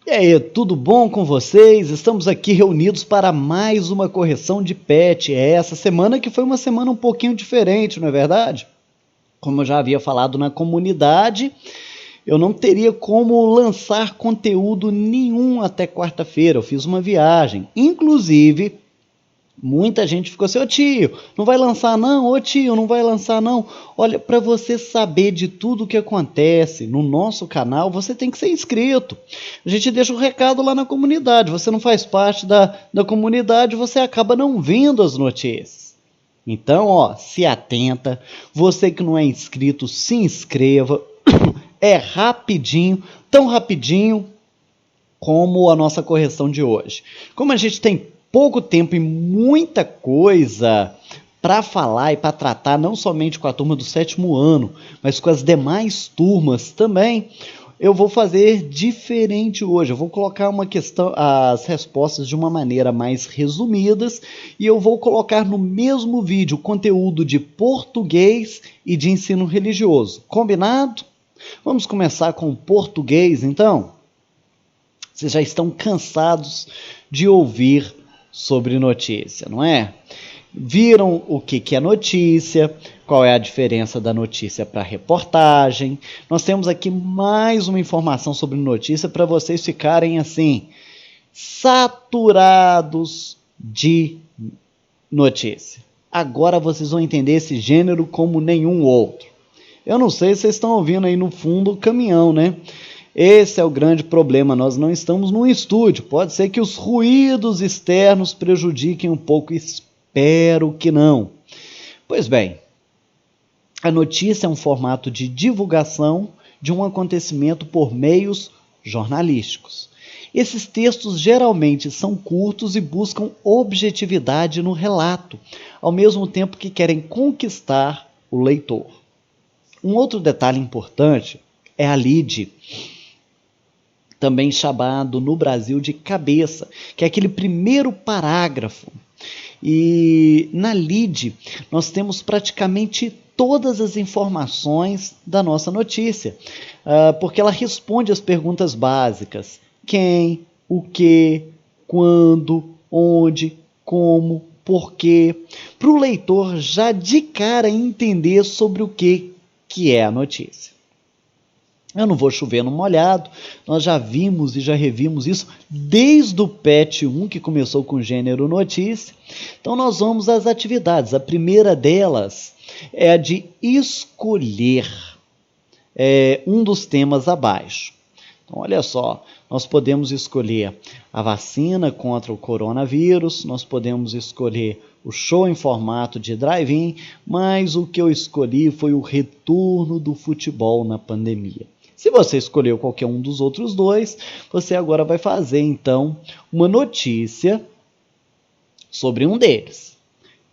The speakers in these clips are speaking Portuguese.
E aí, tudo bom com vocês? Estamos aqui reunidos para mais uma correção de patch. Essa semana que foi uma semana um pouquinho diferente, não é verdade? Como eu já havia falado na comunidade, eu não teria como lançar conteúdo nenhum até quarta-feira. Eu fiz uma viagem. Inclusive, muita gente ficou assim: ô tio, não vai lançar não? Ô tio, não vai lançar não? Olha, para você saber de tudo o que acontece no nosso canal, você tem que ser inscrito. A gente deixa o recado lá na comunidade. Você não faz parte da comunidade, você acaba não vendo as notícias. Então, ó, se atenta. Você que não é inscrito, se inscreva. É rapidinho, tão rapidinho como a nossa correção de hoje. Como a gente tem pouco tempo e muita coisa para falar e para tratar, não somente com a turma do 7º ano, mas com as demais turmas também, eu vou fazer diferente hoje. Eu vou colocar as respostas de uma maneira mais resumidas e eu vou colocar no mesmo vídeo conteúdo de português e de ensino religioso. Combinado? Vamos começar com português, então? Vocês já estão cansados de ouvir sobre notícia, não é? Viram o que é notícia, qual é a diferença da notícia para reportagem. Nós temos aqui mais uma informação sobre notícia para vocês ficarem assim, saturados de notícia. Agora vocês vão entender esse gênero como nenhum outro. Eu não sei se vocês estão ouvindo aí no fundo o caminhão, né? Esse é o grande problema, nós não estamos num estúdio, pode ser que os ruídos externos prejudiquem um pouco, espero que não. Pois bem, a notícia é um formato de divulgação de um acontecimento por meios jornalísticos. Esses textos geralmente são curtos e buscam objetividade no relato, ao mesmo tempo que querem conquistar o leitor. Um outro detalhe importante é a lead, também chamado no Brasil de cabeça, que é aquele primeiro parágrafo. E na lead nós temos praticamente todas as informações da nossa notícia, porque ela responde às perguntas básicas: quem, o que, quando, onde, como, porquê, para o leitor já de cara entender sobre o que é a notícia. Eu não vou chover no molhado, nós já vimos e já revimos isso desde o patch 1, que começou com o gênero notícia. Então nós vamos às atividades. A primeira delas é a de escolher um dos temas abaixo. Então olha só, nós podemos escolher a vacina contra o coronavírus, nós podemos escolher o show em formato de drive-in, mas o que eu escolhi foi o retorno do futebol na pandemia. Se você escolheu qualquer um dos outros dois, você agora vai fazer, então, uma notícia sobre um deles.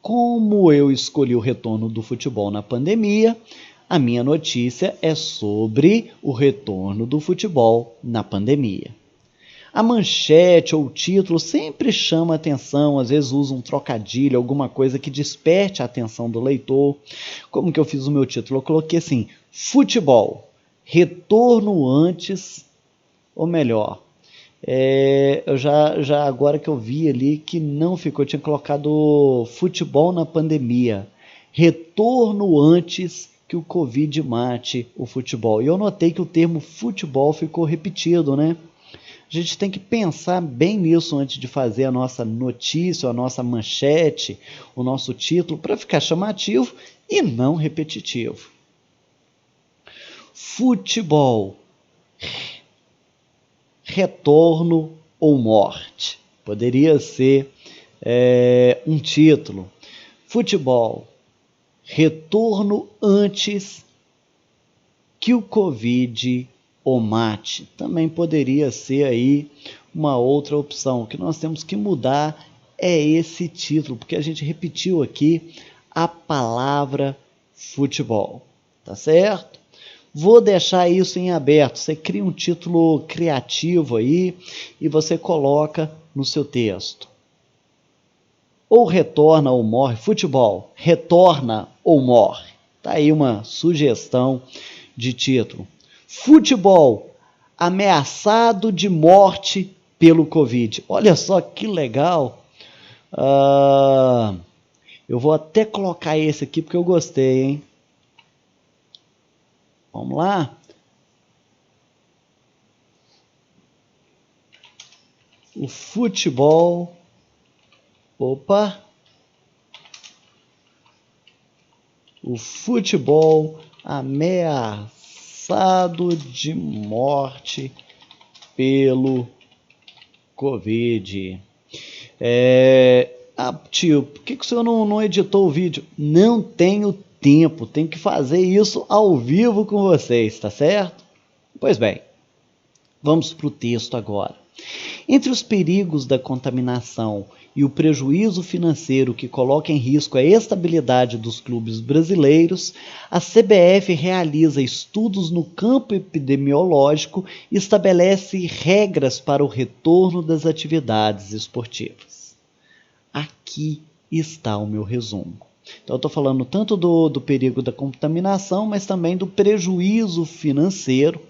Como eu escolhi o retorno do futebol na pandemia, a minha notícia é sobre o retorno do futebol na pandemia. A manchete ou o título sempre chama atenção, às vezes usa um trocadilho, alguma coisa que desperte a atenção do leitor. Como que eu fiz o meu título? Eu coloquei assim: futebol. Retorno antes, ou melhor, eu já agora que eu vi ali que não ficou, eu tinha colocado futebol na pandemia, retorno antes que o Covid mate o futebol. E eu notei que o termo futebol ficou repetido, né? A gente tem que pensar bem nisso antes de fazer a nossa notícia, a nossa manchete, o nosso título, para ficar chamativo e não repetitivo. Futebol, retorno ou morte. Poderia ser um título. Futebol, retorno antes que o Covid o mate. Também poderia ser aí uma outra opção. O que nós temos que mudar é esse título, porque a gente repetiu aqui a palavra futebol. Tá certo? Vou deixar isso em aberto. Você cria um título criativo aí e você coloca no seu texto. Ou retorna ou morre. Futebol, retorna ou morre. Tá aí uma sugestão de título. Futebol, ameaçado de morte pelo Covid. Olha só que legal. Eu vou até colocar esse aqui porque eu gostei, hein? Vamos lá? O futebol. Opa! O futebol ameaçado de morte pelo Covid. Tio, por que o senhor não editou o vídeo? Não tenho tempo, tenho que fazer isso ao vivo com vocês, tá certo? Pois bem, vamos para o texto agora. Entre os perigos da contaminação e o prejuízo financeiro que coloca em risco a estabilidade dos clubes brasileiros, a CBF realiza estudos no campo epidemiológico e estabelece regras para o retorno das atividades esportivas. Aqui está o meu resumo. Então, eu estou falando tanto do perigo da contaminação, mas também do prejuízo financeiro,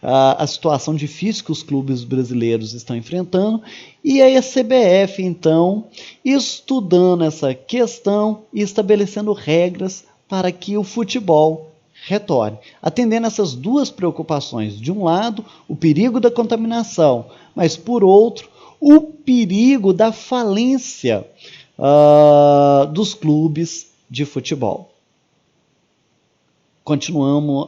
a situação difícil que os clubes brasileiros estão enfrentando, e aí a CBF, então, estudando essa questão e estabelecendo regras para que o futebol retorne, atendendo essas duas preocupações. De um lado, o perigo da contaminação, mas por outro, o perigo da falência dos clubes de futebol. Continuando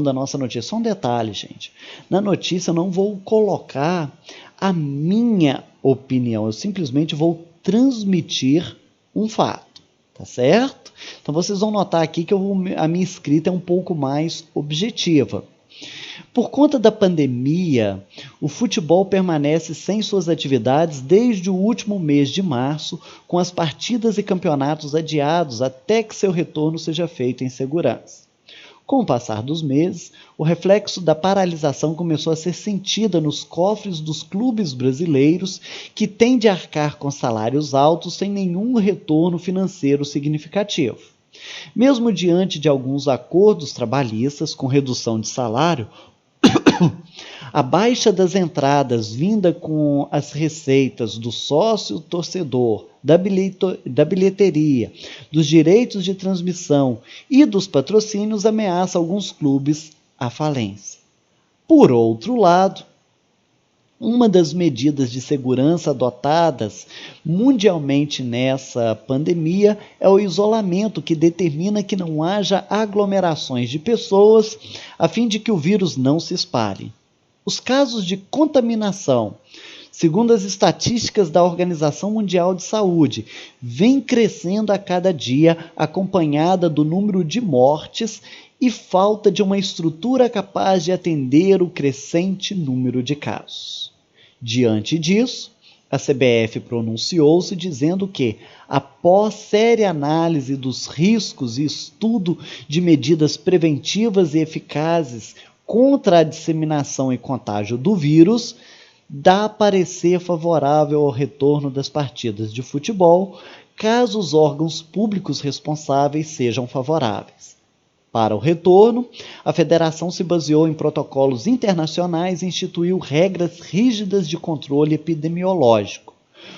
a nossa notícia. Só um detalhe, gente. Na notícia eu não vou colocar a minha opinião, eu simplesmente vou transmitir um fato, tá certo? Então vocês vão notar aqui que a minha escrita é um pouco mais objetiva. Por conta da pandemia, o futebol permanece sem suas atividades desde o último mês de março, com as partidas e campeonatos adiados até que seu retorno seja feito em segurança. Com o passar dos meses, o reflexo da paralisação começou a ser sentida nos cofres dos clubes brasileiros, que têm de arcar com salários altos sem nenhum retorno financeiro significativo. Mesmo diante de alguns acordos trabalhistas com redução de salário, a baixa das entradas vinda com as receitas do sócio-torcedor, da bilheteria, dos direitos de transmissão e dos patrocínios ameaça alguns clubes à falência. Por outro lado, uma das medidas de segurança adotadas mundialmente nessa pandemia é o isolamento, que determina que não haja aglomerações de pessoas a fim de que o vírus não se espalhe. Os casos de contaminação, segundo as estatísticas da Organização Mundial de Saúde, vêm crescendo a cada dia, acompanhada do número de mortes e falta de uma estrutura capaz de atender o crescente número de casos. Diante disso, a CBF pronunciou-se dizendo que, após séria análise dos riscos e estudo de medidas preventivas e eficazes contra a disseminação e contágio do vírus, dá parecer favorável ao retorno das partidas de futebol, caso os órgãos públicos responsáveis sejam favoráveis. Para o retorno, a federação se baseou em protocolos internacionais e instituiu regras rígidas de controle epidemiológico.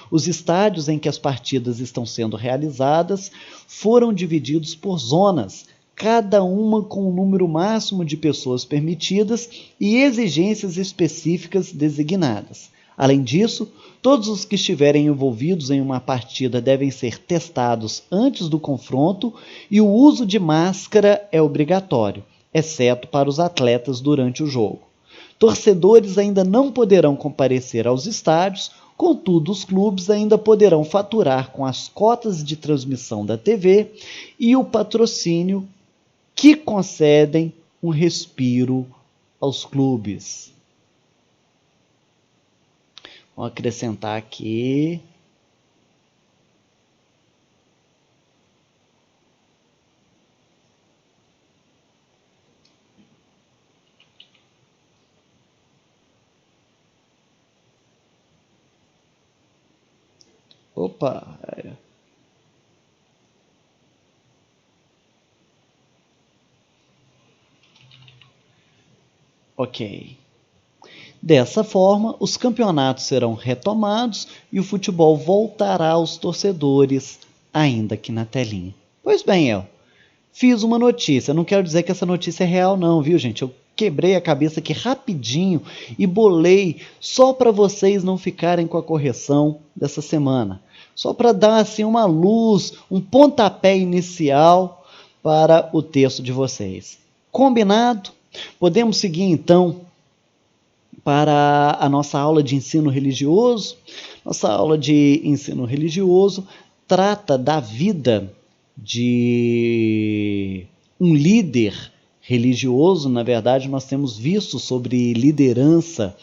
Os estádios em que as partidas estão sendo realizadas foram divididos por zonas, cada uma com um número máximo de pessoas permitidas e exigências específicas designadas. Além disso, todos os que estiverem envolvidos em uma partida devem ser testados antes do confronto e o uso de máscara é obrigatório, exceto para os atletas durante o jogo. Torcedores ainda não poderão comparecer aos estádios, contudo, os clubes ainda poderão faturar com as cotas de transmissão da TV e o patrocínio, que concedem um respiro aos clubes. Vou acrescentar aqui. Opa! Ok. Dessa forma, os campeonatos serão retomados e o futebol voltará aos torcedores, ainda que na telinha. Pois bem, El, fiz uma notícia. Não quero dizer que essa notícia é real não, viu, gente? Eu quebrei a cabeça aqui rapidinho e bolei só para vocês não ficarem com a correção dessa semana. Só para dar assim uma luz, um pontapé inicial para o texto de vocês. Combinado? Podemos seguir então para a nossa aula de ensino religioso. Nossa aula de ensino religioso trata da vida de um líder religioso. Na verdade, nós temos visto sobre liderança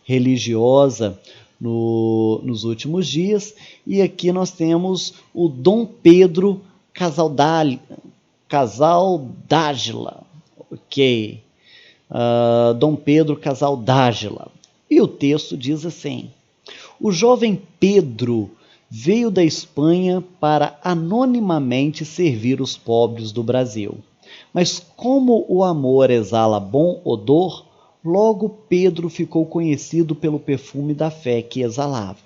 religiosa nos últimos dias, e aqui nós temos o Dom Pedro Casaldágila, ok? Dom Pedro Casaldágila. E o texto diz assim: o jovem Pedro veio da Espanha para anonimamente servir os pobres do Brasil. Mas como o amor exala bom odor, logo Pedro ficou conhecido pelo perfume da fé que exalava.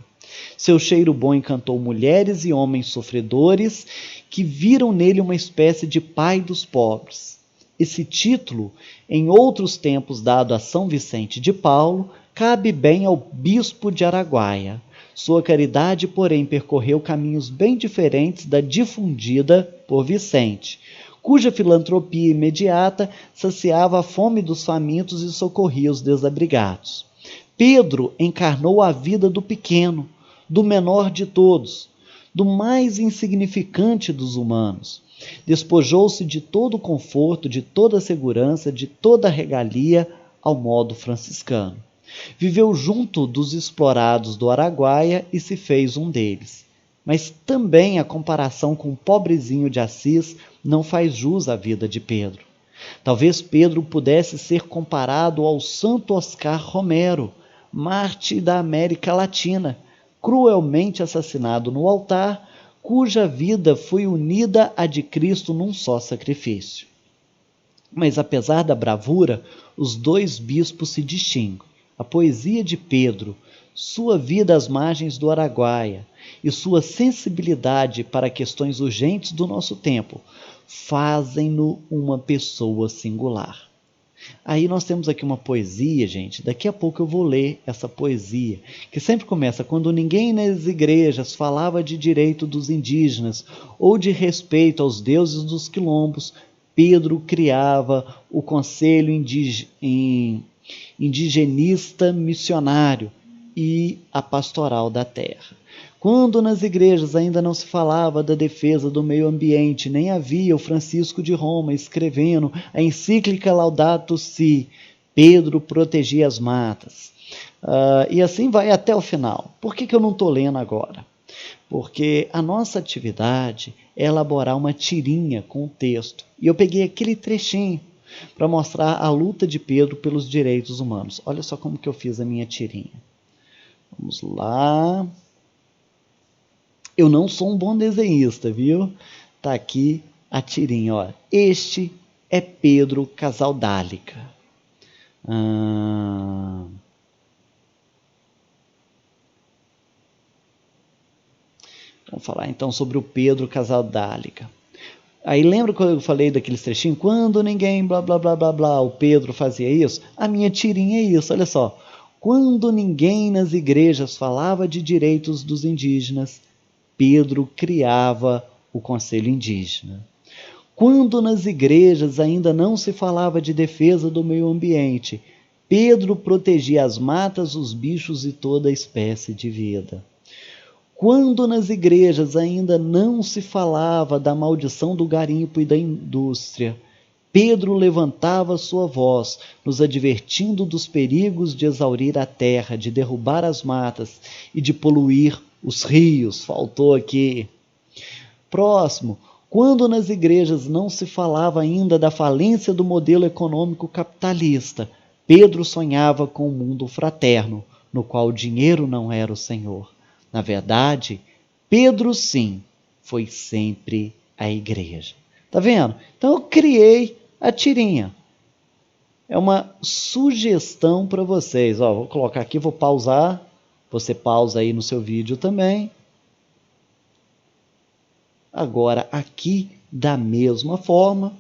Seu cheiro bom encantou mulheres e homens sofredores que viram nele uma espécie de pai dos pobres. Esse título, em outros tempos dado a São Vicente de Paulo, cabe bem ao bispo de Araguaia. Sua caridade, porém, percorreu caminhos bem diferentes da difundida por Vicente, cuja filantropia imediata saciava a fome dos famintos e socorria os desabrigados. Pedro encarnou a vida do pequeno, do menor de todos, do mais insignificante dos humanos. Despojou-se de todo o conforto, de toda a segurança, de toda a regalia, ao modo franciscano. Viveu junto dos explorados do Araguaia e se fez um deles. Mas também a comparação com o pobrezinho de Assis não faz jus à vida de Pedro. Talvez Pedro pudesse ser comparado ao Santo Oscar Romero, mártir da América Latina, cruelmente assassinado no altar, cuja vida foi unida à de Cristo num só sacrifício. Mas apesar da bravura, os dois bispos se distinguem. A poesia de Pedro, sua vida às margens do Araguaia e sua sensibilidade para questões urgentes do nosso tempo fazem-no uma pessoa singular. Aí nós temos aqui uma poesia, gente, daqui a pouco eu vou ler essa poesia, que sempre começa: quando ninguém nas igrejas falava de direito dos indígenas ou de respeito aos deuses dos quilombos, Pedro criava o Conselho Indigenista Missionário e a Pastoral da Terra. Quando nas igrejas ainda não se falava da defesa do meio ambiente, nem havia o Francisco de Roma escrevendo a encíclica Laudato Si, Pedro protegia as matas. E assim vai até o final. Por que eu não estou lendo agora? Porque a nossa atividade é elaborar uma tirinha com o texto. E eu peguei aquele trechinho para mostrar a luta de Pedro pelos direitos humanos. Olha só como que eu fiz a minha tirinha. Vamos lá. Eu não sou um bom desenhista, viu? Tá aqui a tirinha, ó. Este é Pedro Casaldálica. Vamos falar então sobre o Pedro Casaldálica. Aí lembra quando eu falei daqueles trechinhos? Quando ninguém blá blá blá blá blá, o Pedro fazia isso? A minha tirinha é isso, olha só. Quando ninguém nas igrejas falava de direitos dos indígenas, Pedro criava o Conselho Indígena. Quando nas igrejas ainda não se falava de defesa do meio ambiente, Pedro protegia as matas, os bichos e toda a espécie de vida. Quando nas igrejas ainda não se falava da maldição do garimpo e da indústria, Pedro levantava sua voz, nos advertindo dos perigos de exaurir a terra, de derrubar as matas e de poluir os rios. Faltou aqui. Próximo. Quando nas igrejas não se falava ainda da falência do modelo econômico capitalista, Pedro sonhava com um mundo fraterno, no qual o dinheiro não era o senhor. Na verdade, Pedro, sim, foi sempre a igreja. Tá vendo? Então eu criei a tirinha. é uma sugestão para vocês. Ó, vou colocar aqui, vou pausar. Você pausa aí no seu vídeo também. Agora, aqui, da mesma forma,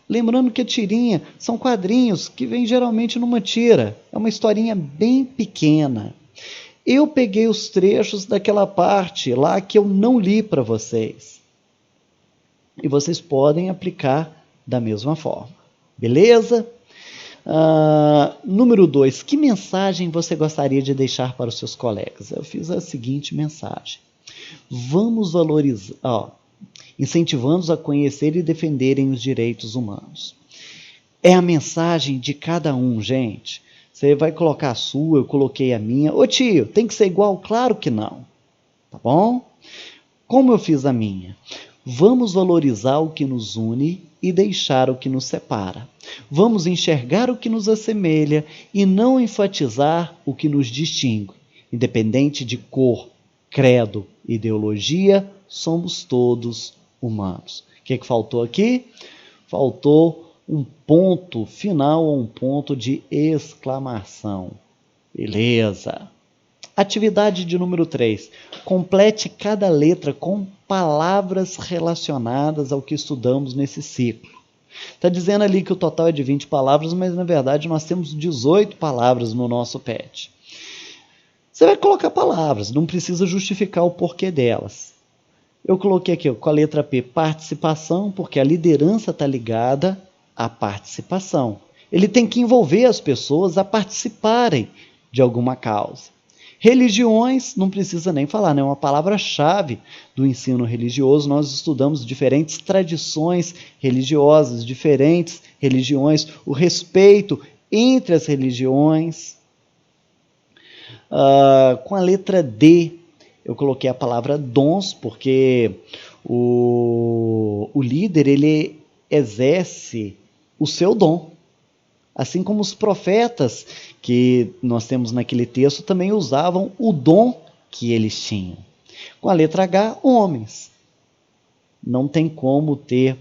lembrando que a tirinha são quadrinhos que vêm geralmente numa tira. É uma historinha bem pequena. Eu peguei os trechos daquela parte lá que eu não li para vocês. E vocês podem aplicar da mesma forma. Beleza? Número 2. Que mensagem você gostaria de deixar para os seus colegas? Eu fiz a seguinte mensagem. Vamos valorizar, incentivando-os a conhecer e defenderem os direitos humanos. É a mensagem de cada um, gente. Você vai colocar a sua, eu coloquei a minha. Ô tio, tem que ser igual? Claro que não. Tá bom? Como eu fiz a minha? Vamos valorizar o que nos une e deixar o que nos separa. Vamos enxergar o que nos assemelha e não enfatizar o que nos distingue. Independente de cor, credo, ideologia, somos todos humanos. O que faltou aqui? Faltou um ponto final ou um ponto de exclamação. Beleza. Atividade de número 3. Complete cada letra com palavras relacionadas ao que estudamos nesse ciclo. Está dizendo ali que o total é de 20 palavras, mas na verdade nós temos 18 palavras no nosso PET. Você vai colocar palavras, não precisa justificar o porquê delas. Eu coloquei aqui com a letra P, participação, porque a liderança está ligada à participação. Ele tem que envolver as pessoas a participarem de alguma causa. Religiões, não precisa nem falar, né? É uma palavra-chave do ensino religioso. Nós estudamos diferentes tradições religiosas, diferentes religiões, o respeito entre as religiões. Com a letra D, eu coloquei a palavra dons, porque o líder ele exerce o seu dom. Assim como os profetas que nós temos naquele texto também usavam o dom que eles tinham. Com a letra H, homens. Não tem como ter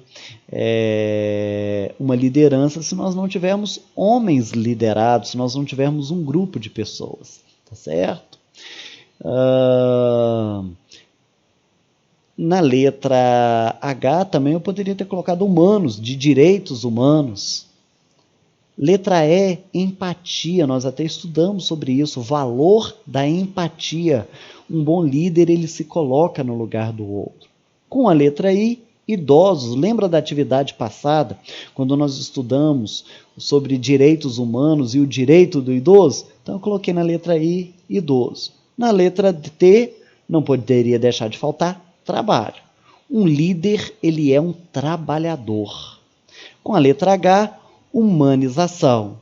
uma liderança se nós não tivermos homens liderados, se nós não tivermos um grupo de pessoas. Tá certo? Na letra H também eu poderia ter colocado humanos, de direitos humanos. Letra E, empatia. Nós até estudamos sobre isso, o valor da empatia. Um bom líder, ele se coloca no lugar do outro. Com a letra I, idosos. Lembra da atividade passada, quando nós estudamos sobre direitos humanos e o direito do idoso? Então eu coloquei na letra I, idoso. Na letra T, não poderia deixar de faltar trabalho. Um líder, ele é um trabalhador. Com a letra H, humanização.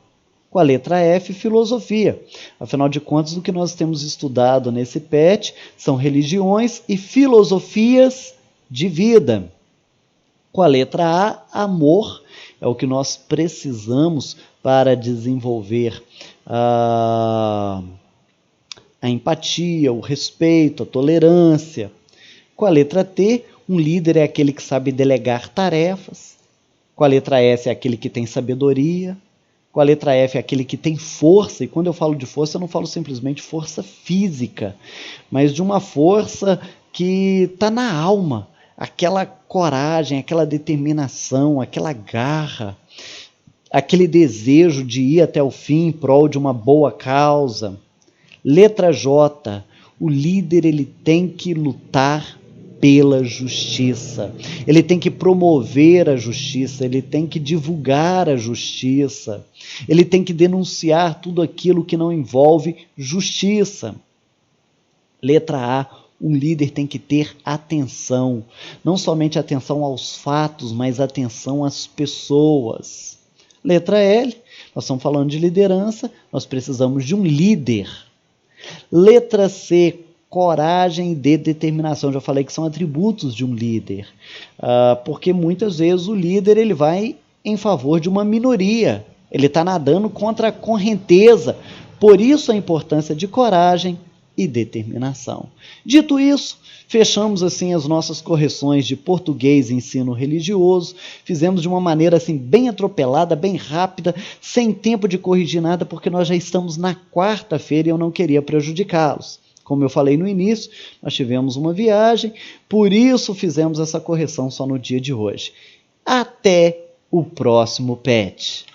Com a letra F, filosofia. Afinal de contas, o que nós temos estudado nesse PET são religiões e filosofias de vida. Com a letra A, amor. É o que nós precisamos para desenvolver a empatia, o respeito, a tolerância. Com a letra T, um líder é aquele que sabe delegar tarefas. Com a letra S é aquele que tem sabedoria. Com a letra F é aquele que tem força. E quando eu falo de força, eu não falo simplesmente força física, mas de uma força que está na alma. Aquela coragem, aquela determinação, aquela garra, aquele desejo de ir até o fim em prol de uma boa causa. Letra J, o líder ele tem que lutar pela justiça, ele tem que promover a justiça, ele tem que divulgar a justiça, ele tem que denunciar tudo aquilo que não envolve justiça. Letra A, um líder tem que ter atenção, não somente atenção aos fatos, mas atenção às pessoas. Letra L, nós estamos falando de liderança, nós precisamos de um líder. Letra C, coragem e determinação. Já falei que são atributos de um líder, porque muitas vezes o líder ele vai em favor de uma minoria, ele está nadando contra a correnteza. Por isso a importância de coragem, e determinação. Dito isso, fechamos assim as nossas correções de português e ensino religioso, fizemos de uma maneira assim bem atropelada, bem rápida, sem tempo de corrigir nada, porque nós já estamos na quarta-feira e eu não queria prejudicá-los. Como eu falei no início, nós tivemos uma viagem, por isso fizemos essa correção só no dia de hoje. Até o próximo PET.